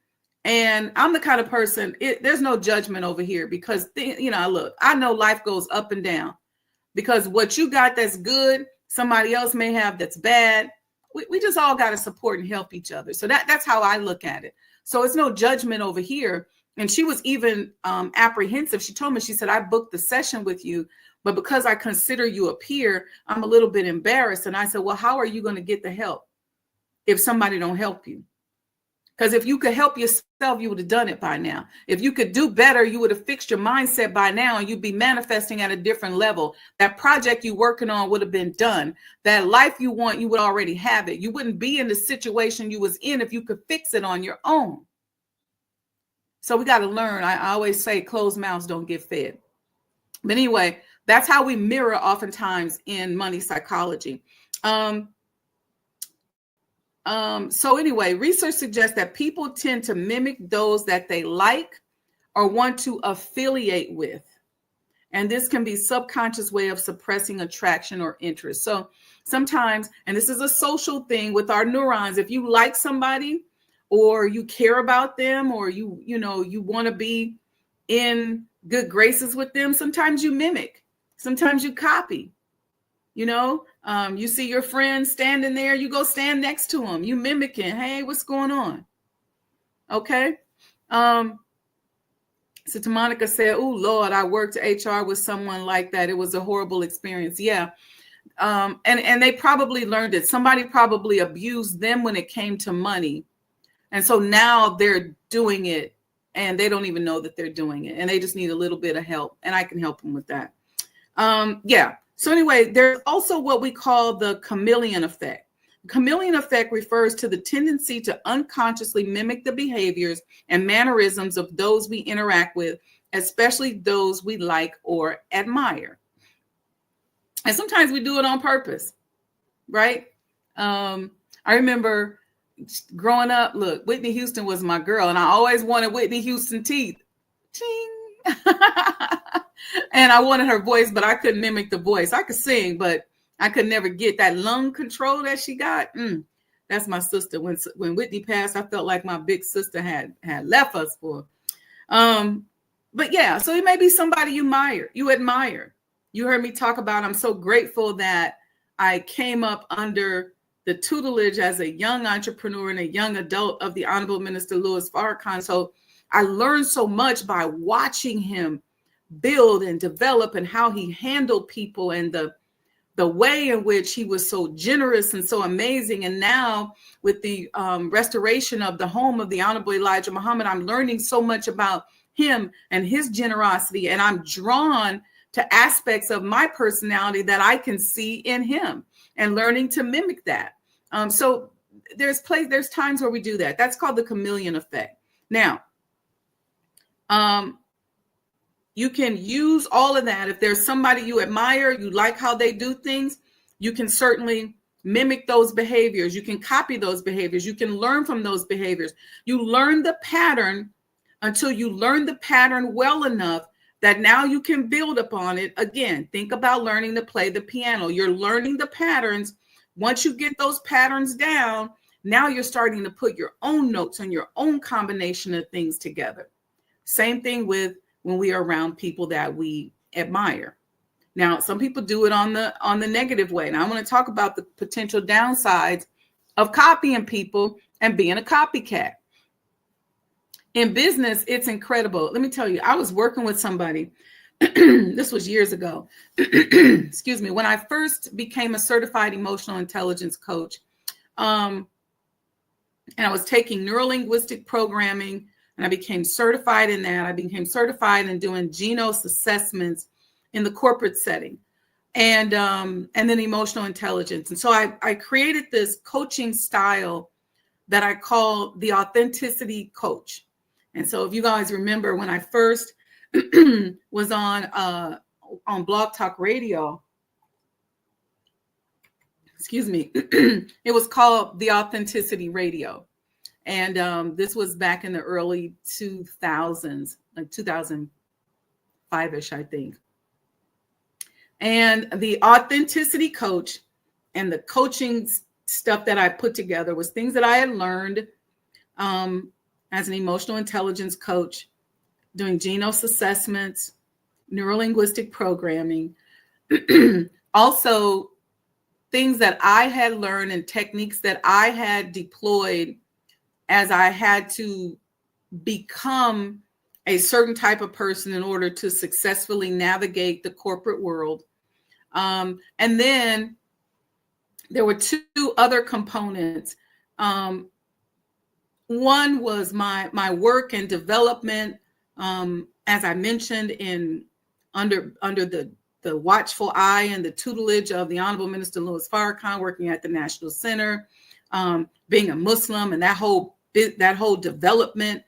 S1: And I'm the kind of person, there's no judgment over here because, look, I know life goes up and down because what you got that's good, somebody else may have that's bad. We just all got to support and help each other. So that's how I look at it. So it's no judgment over here. And she was even apprehensive. She told me, she said, I booked the session with you, But because I consider you a peer, I'm a little bit embarrassed. And I said, well, how are you going to get the help if somebody don't help you? Because if you could help yourself, you would have done it by now. If you could do better, you would have fixed your mindset by now, and you'd be manifesting at a different level. That project you're working on would have been done. That life you want, you would already have it. You wouldn't be in the situation you was in if you could fix it on your own. So we got to learn. I always say closed mouths don't get fed. But anyway, that's how we mirror oftentimes in money psychology. So anyway, research suggests that people tend to mimic those that they like or want to affiliate with. And this can be a subconscious way of suppressing attraction or interest. So sometimes, and this is a social thing with our neurons, if you like somebody or you care about them or you want to be in good graces with them, sometimes you mimic, sometimes you copy. You see your friend standing there, you go stand next to him, you mimicking, hey, what's going on? Okay. So Monica said, oh, Lord, I worked HR with someone like that. It was a horrible experience. Yeah. And they probably learned it. Somebody probably abused them when it came to money. And so now they're doing it and they don't even know that they're doing it. And they just need a little bit of help. And I can help them with that. Yeah. So anyway, there's also what we call the chameleon effect. The chameleon effect refers to the tendency to unconsciously mimic the behaviors and mannerisms of those we interact with, especially those we like or admire. And sometimes we do it on purpose, right? I remember growing up, look, Whitney Houston was my girl, and I always wanted Whitney Houston teeth. Ching. And I wanted her voice, but I couldn't mimic the voice. I could sing, but I could never get that lung control that she got. That's my sister. When Whitney passed, I felt like my big sister had left us for. But yeah, so it may be somebody you admire. You heard me talk about, I'm so grateful that I came up under the tutelage as a young entrepreneur and a young adult of the Honorable Minister Louis Farrakhan. So I learned so much by watching him build and develop and how he handled people and the way in which he was so generous and so amazing. And now with the restoration of the home of the Honorable Elijah Muhammad, I'm learning so much about him and his generosity. And I'm drawn to aspects of my personality that I can see in him and learning to mimic that. So there's times where we do that. That's called the chameleon effect. Now, you can use all of that. If there's somebody you admire, you like how they do things, you can certainly mimic those behaviors. You can copy those behaviors. You can learn from those behaviors. You learn the pattern until you learn the pattern well enough that now you can build upon it. Again, think about learning to play the piano. You're learning the patterns. Once you get those patterns down, now you're starting to put your own notes and your own combination of things together. Same thing with when we are around people that we admire. Now, some people do it on the negative way. And I want to talk about the potential downsides of copying people and being a copycat. In business, it's incredible. Let me tell you, I was working with somebody. This was years ago. Excuse me. When I first became a certified emotional intelligence coach, and I was taking neurolinguistic programming, and I became certified in that. I became certified in doing Genos assessments in the corporate setting, and then emotional intelligence. And so I created this coaching style that I call the authenticity coach. And so if you guys remember when I first was on Blog Talk Radio, excuse me, it was called the Authenticity Radio. And this was back in the early 2000s, like 2005-ish, I think. And the authenticity coach and the coaching stuff that I put together was things that I had learned as an emotional intelligence coach, doing Genos assessments, neurolinguistic programming, also things that I had learned and techniques that I had deployed as I had to become a certain type of person in order to successfully navigate the corporate world. And then there were two other components. One was my work and development, as I mentioned, under the watchful eye and the tutelage of the Honorable Minister Louis Farrakhan, working at the National Center, being a Muslim, and that whole development,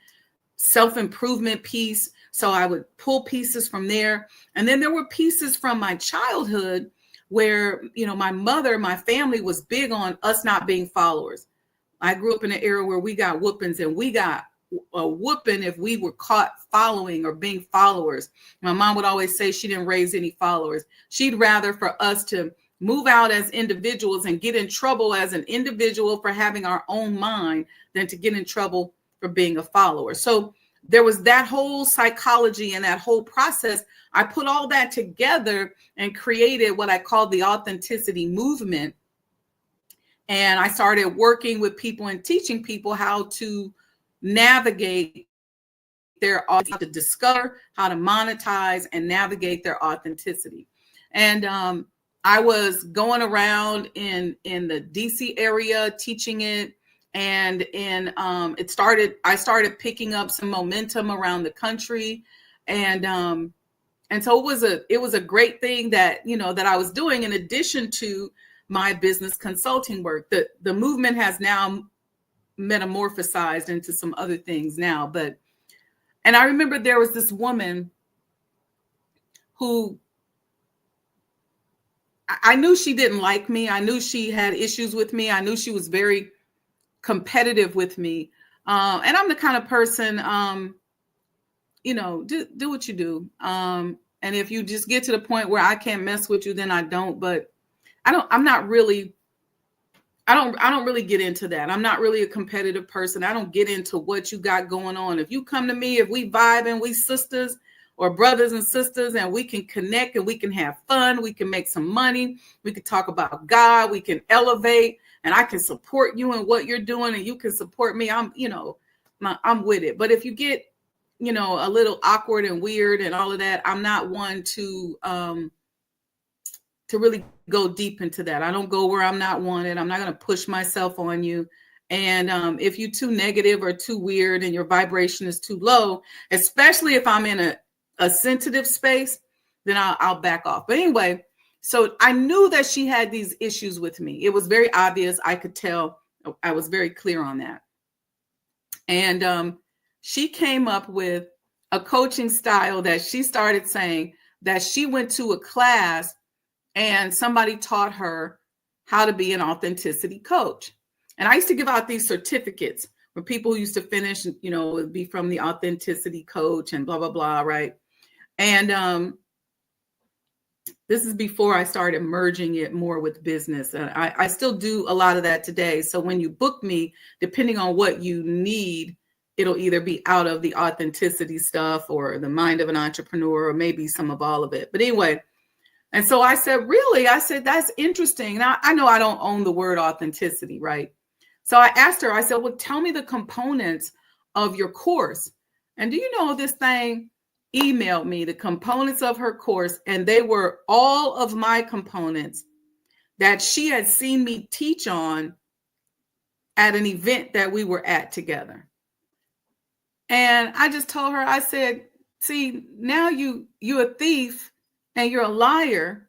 S1: self-improvement piece. So I would pull pieces from there. And then there were pieces from my childhood where, my family was big on us not being followers. I grew up in an era where we got whoopings, and we got a whooping if we were caught following or being followers. My mom would always say she didn't raise any followers. She'd rather for us to move out as individuals and get in trouble as an individual for having our own mind than to get in trouble for being a follower. So there was that whole psychology and that whole process. I put all that together and created what I called the authenticity movement. And I started working with people and teaching people how to navigate how to discover, how to monetize, and navigate their authenticity. And I was going around in the DC area teaching it, and I started picking up some momentum around the country, and so it was a great thing that that I was doing in addition to my business consulting work. The movement has now metamorphosized into some other things now, and I remember there was this woman who I knew she didn't like me. I knew she had issues with me. I knew she was very competitive with me. And I'm the kind of person, do what you do. And if you just get to the point where I can't mess with you, then I don't. But I don't really get into that. I'm not really a competitive person. I don't get into what you got going on. If you come to me, if we vibe and we sisters or brothers and sisters, and we can connect and we can have fun, we can make some money, we can talk about God, we can elevate, and I can support you in what you're doing and you can support me, I'm with it. But if you get, a little awkward and weird and all of that, I'm not one to really go deep into that. I don't go where I'm not wanted. I'm not going to push myself on you. And if you're too negative or too weird and your vibration is too low, especially if I'm in a sensitive space, then I'll back off. But anyway, so I knew that she had these issues with me. It was very obvious. I could tell. I was very clear on that. And she came up with a coaching style that she started saying that she went to a class and somebody taught her how to be an authenticity coach. And I used to give out these certificates for people who used to finish, it would be from the authenticity coach and blah, blah, blah, right? And this is before I started merging it more with business. I still do a lot of that today. So when you book me, depending on what you need, it'll either be out of the authenticity stuff or the mind of an entrepreneur, or maybe some of all of it. But anyway, and so I said, really? I said, that's interesting. Now, I know I don't own the word authenticity, right? So I asked her, I said, well, tell me the components of your course. And do you know this thing emailed me the components of her course, and they were all of my components that she had seen me teach on at an event that we were at together. And I just told her, I said, see, now you're a thief and you're a liar,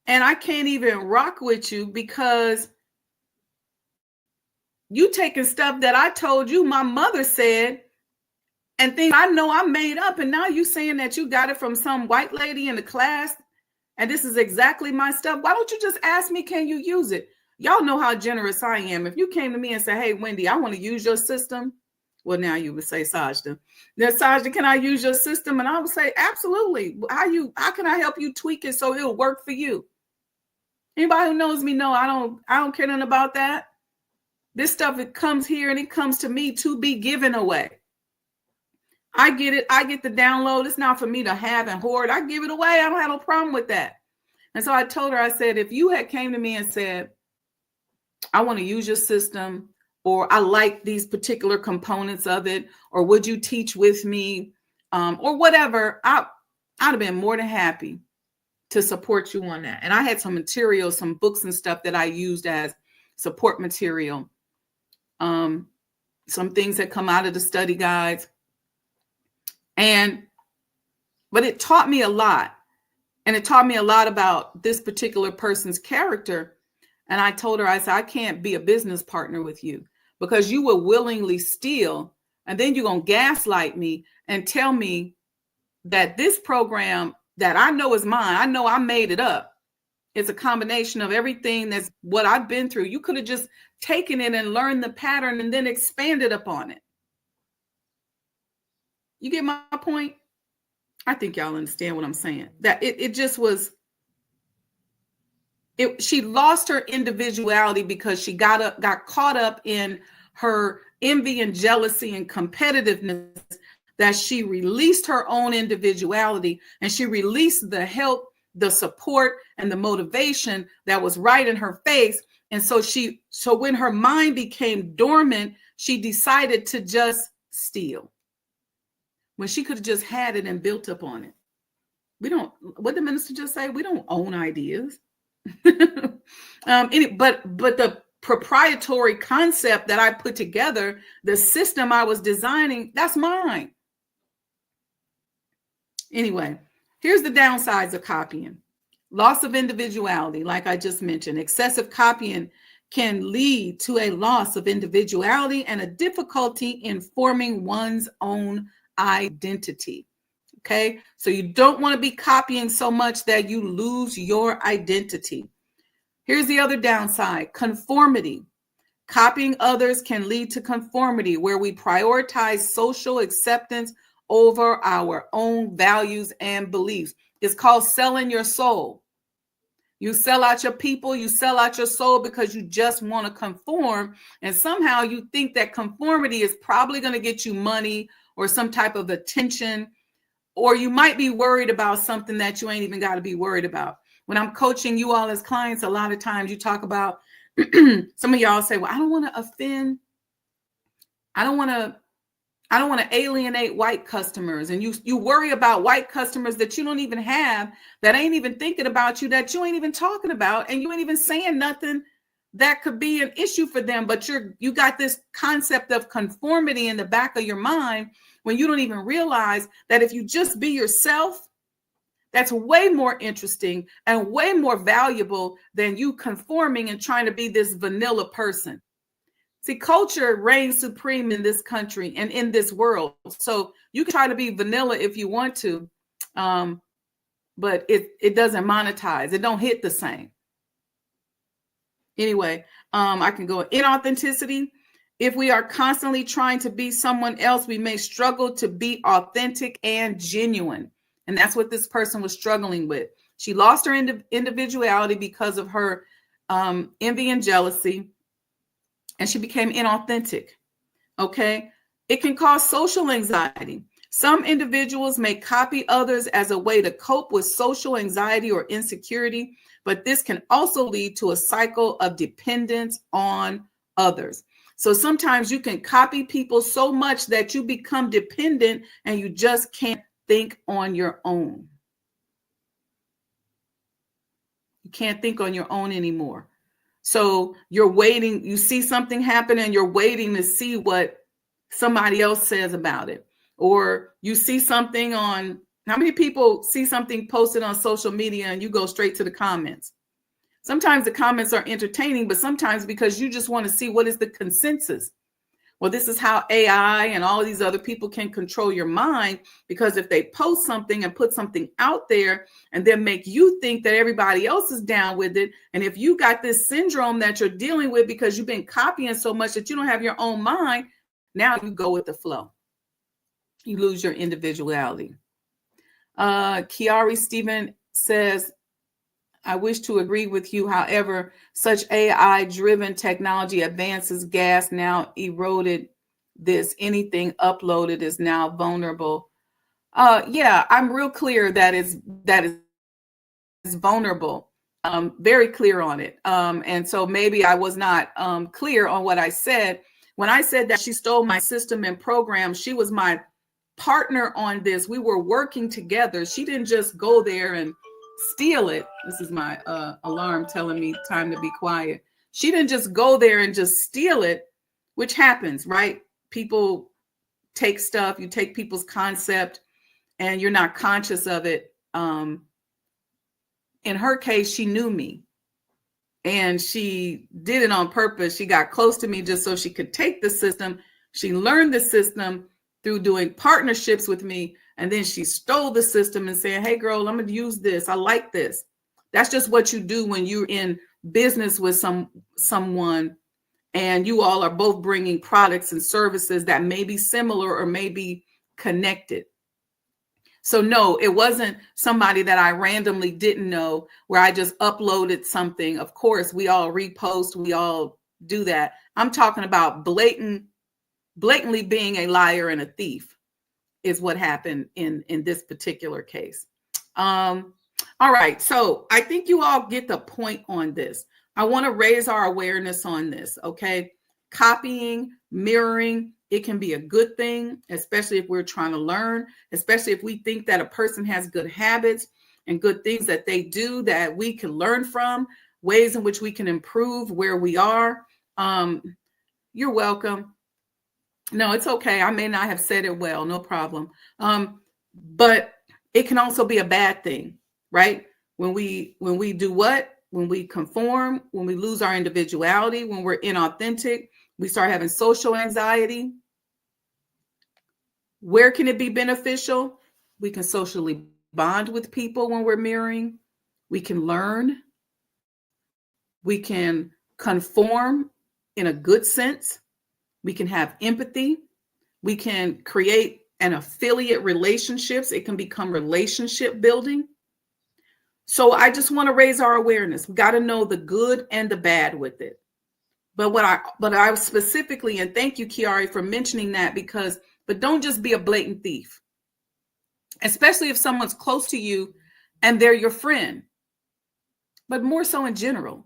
S1: and I can't even rock with you because you taking stuff that I told you my mother said and things I know I made up, and now you saying that you got it from some white lady in the class and this is exactly my stuff. Why don't you just ask me, can you use it? Y'all know how generous I am. If you came to me and said, hey, Wendy, I want to use your system. Well, now you would say, Sajda. Now, Sajda, can I use your system? And I would say, absolutely. How can I help you tweak it so it'll work for you? Anybody who knows me know I don't care nothing about that. This stuff, it comes here and it comes to me to be given away. I get it. I get the download. It's not for me to have and hoard. I give it away. I don't have no problem with that. And so I told her, I said, if you had came to me and said, I want to use your system, or I like these particular components of it, or would you teach with me? or whatever, I'd have been more than happy to support you on that. And I had some material, some books and stuff that I used as support material. Some things that come out of the study guides. But it taught me a lot. And it taught me a lot about this particular person's character. And I told her, I said, I can't be a business partner with you because you will willingly steal. And then you're going to gaslight me and tell me that this program that I know is mine, I know I made it up. It's a combination of everything that's what I've been through. You could have just taken it and learned the pattern and then expanded upon it. You get my point? I think y'all understand what I'm saying. That it just was, she lost her individuality because she got caught up in her envy and jealousy and competitiveness, that she released her own individuality and she released the help, the support, and the motivation that was right in her face. And so when her mind became dormant, she decided to just steal when she could have just had it and built up on it. What the minister just say? We don't own ideas. But the proprietary concept that I put together, the system I was designing, that's mine. Anyway, here's the downsides of copying. Loss of individuality, like I just mentioned. Excessive copying can lead to a loss of individuality and a difficulty in forming one's own identity. Okay, so you don't want to be copying so much that you lose your identity. Here's the other downside: conformity. Copying others can lead to conformity, where we prioritize social acceptance over our own values and beliefs. It's called selling your soul. You sell out your people, you sell out your soul because you just want to conform. And somehow you think that conformity is probably going to get you money or some type of attention, or you might be worried about something that you ain't even got to be worried about. When I'm coaching you all as clients, a lot of times you talk about, some of y'all say, well, I don't want to offend. I don't want to alienate white customers. And you worry about white customers that you don't even have, that ain't even thinking about you, that you ain't even talking about, and you ain't even saying nothing that could be an issue for them. But you got this concept of conformity in the back of your mind when you don't even realize that if you just be yourself, that's way more interesting and way more valuable than you conforming and trying to be this vanilla person. See, culture reigns supreme in this country and in this world. So you can try to be vanilla if you want to, but it doesn't monetize. It don't hit the same. Anyway, I can go inauthenticity. If we are constantly trying to be someone else, we may struggle to be authentic and genuine. And that's what this person was struggling with. She lost her individuality because of her envy and jealousy, and she became inauthentic. Okay. It can cause social anxiety. Some individuals may copy others as a way to cope with social anxiety or insecurity, but this can also lead to a cycle of dependence on others. So sometimes you can copy people so much that you become dependent and you just can't think on your own. You can't think on your own anymore. So you're waiting, you see something happen and you're waiting to see what somebody else says about it. Or you see something on, how many people see something posted on social media and you go straight to the comments? Sometimes the comments are entertaining, but sometimes because you just want to see what is the consensus. Well, this is how AI and all these other people can control your mind, because if they post something and put something out there and then make you think that everybody else is down with it, and if you got this syndrome that you're dealing with because you've been copying so much that you don't have your own mind, now you go with the flow. You lose your individuality. Kiari Stephen says, I wish to agree with you. However, such AI-driven technology advances gas now eroded this. Anything uploaded is now vulnerable. Yeah, I'm real clear that is vulnerable. Very clear on it. And so maybe I was not clear on what I said. When I said that she stole my system and program, she was my partner on this. We were working together. She didn't just go there and steal it. This is my alarm telling me time to be quiet. She didn't just go there and just steal it, which happens, right? People take stuff, you take people's concept and you're not conscious of it. In her case, she knew me and she did it on purpose. She got close to me just so she could take the system. She learned the system through doing partnerships with me. And then she stole the system and said, hey, girl, I'm going to use this. I like this. That's just what you do when you're in business with someone and you all are both bringing products and services that may be similar or may be connected. So no, it wasn't somebody that I randomly didn't know where I just uploaded something. Of course, we all repost, we all do that. I'm talking about blatantly being a liar and a thief is what happened in this particular case. All right, so I think you all get the point on this. I want to raise our awareness on this, okay? Copying, mirroring, it can be a good thing, especially if we're trying to learn, especially if we think that a person has good habits and good things that they do that we can learn from, ways in which we can improve where we are. You're welcome. No, it's okay. I may not have said it well, no problem. But it can also be a bad thing, right? When we do what? When we conform, when we lose our individuality, when we're inauthentic, we start having social anxiety. Where can it be beneficial? We can socially bond with people when we're mirroring. We can learn. We can conform in a good sense. We can have empathy. We can create an affiliate relationships. It can become relationship building. So I just want to raise our awareness. We got to know the good and the bad with it. But I specifically, and thank you, Kiari, for mentioning that but don't just be a blatant thief, especially if someone's close to you and they're your friend, but more so in general.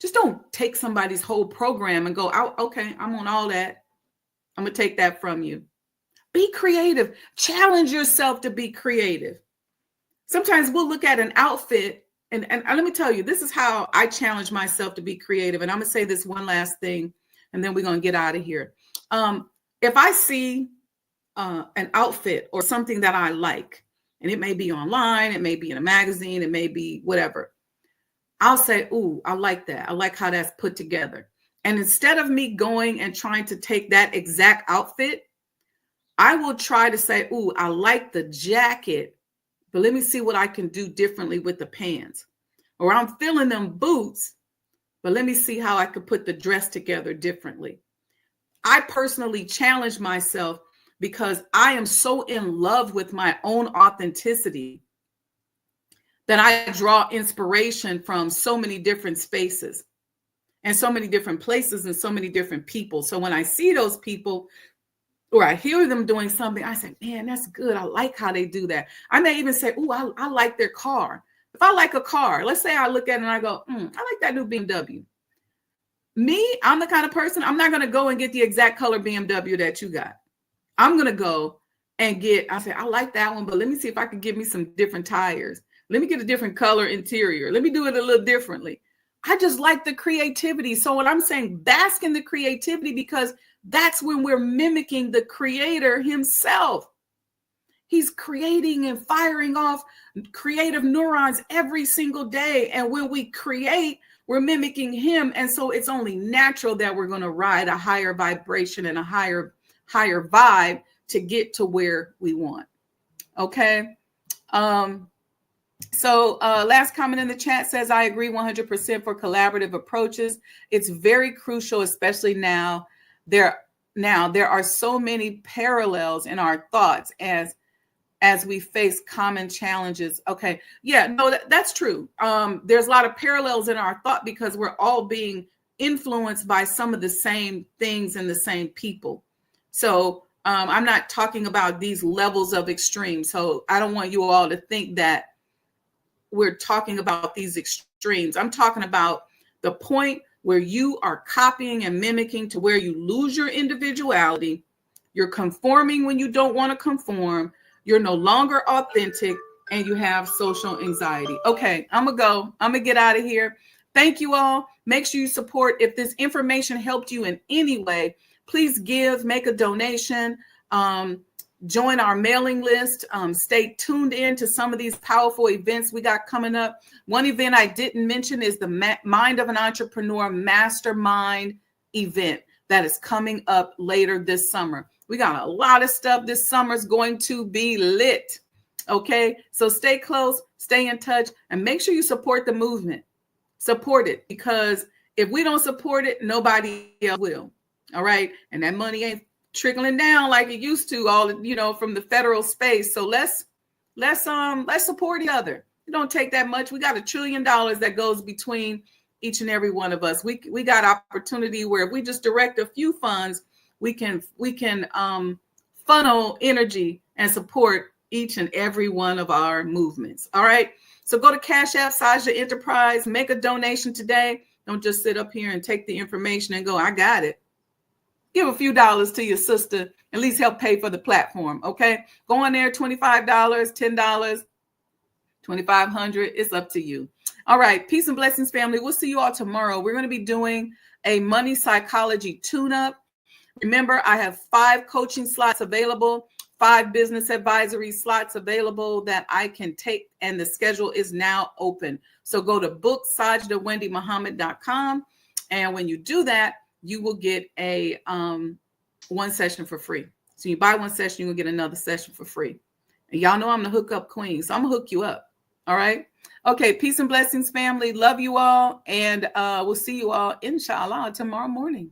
S1: Just don't take somebody's whole program and go, oh, okay, I'm on all that. I'm going to take that from you. Be creative. Challenge yourself to be creative. Sometimes we'll look at an outfit and let me tell you, this is how I challenge myself to be creative. And I'm going to say this one last thing, and then we're going to get out of here. If I see an outfit or something that I like, and it may be online, it may be in a magazine, it may be whatever, I'll say, ooh, I like that. I like how that's put together. And instead of me going and trying to take that exact outfit, I will try to say, ooh, I like the jacket, but let me see what I can do differently with the pants. Or I'm feeling them boots, but let me see how I could put the dress together differently. I personally challenge myself because I am so in love with my own authenticity that I draw inspiration from so many different spaces and so many different places and so many different people. So when I see those people or I hear them doing something, I say, man, that's good. I like how they do that. I may even say, ooh, I like their car. If I like a car, let's say I look at it and I go, I like that new BMW. Me, I'm the kind of person, I'm not going to go and get the exact color BMW that you got. I'm going to go and I like that one, but let me see if I can get me some different tires. Let me get a different color interior. Let me do it a little differently. I just like the creativity. So what I'm saying, bask in the creativity, because that's when we're mimicking the creator himself. He's creating and firing off creative neurons every single day. And when we create, we're mimicking him. And so it's only natural that we're going to ride a higher vibration and a higher vibe to get to where we want. Okay. So last comment in the chat says, I agree 100% for collaborative approaches. It's very crucial, especially now. There are so many parallels in our thoughts as we face common challenges. Okay. Yeah, no, that's true. There's a lot of parallels in our thought because we're all being influenced by some of the same things and the same people. So I'm not talking about these levels of extreme. So I don't want you all to think that we're talking about these extremes. I'm talking about the point where you are copying and mimicking to where you lose your individuality, You're conforming when you don't want to conform. You're no longer authentic, and you have social anxiety. Okay, I'm going to go. I'm going to get out of here. Thank you all. Make sure you support. If this information helped you in any way, please give, make a donation, join our mailing list. Stay tuned in to some of these powerful events we got coming up. One event I didn't mention is the Mind of an Entrepreneur Mastermind event that is coming up later this summer. We got a lot of stuff. This summer is going to be lit. Okay, so stay close, stay in touch, and make sure you support the movement. Support it, because if we don't support it, nobody else will. All right, and that money ain't trickling down like it used to, all from the federal space. So let's support each other. It don't take that much. We got $1 trillion that goes between each and every one of us. We got opportunity where if we just direct a few funds, we can funnel energy and support each and every one of our movements. All right. So go to Cash App, Saja Enterprise, make a donation today. Don't just sit up here and take the information and go, I got it. Give a few dollars to your sister, at least help pay for the platform. Okay. Go on there, $25, $10, $2,500. It's up to you. All right. Peace and blessings, family. We'll see you all tomorrow. We're going to be doing a money psychology tune-up. Remember, I have 5 coaching slots available. 5 business advisory slots available that I can take, and the schedule is now open. So go to bookSajdaWendyMuhammad.com, and when you do that, you will get a 1 session for free. So you buy 1 session, you will get another session for free. And y'all know I'm the hookup queen, so I'm gonna hook you up. All right. Okay. Peace and blessings, family. Love you all, and we'll see you all, inshallah, tomorrow morning.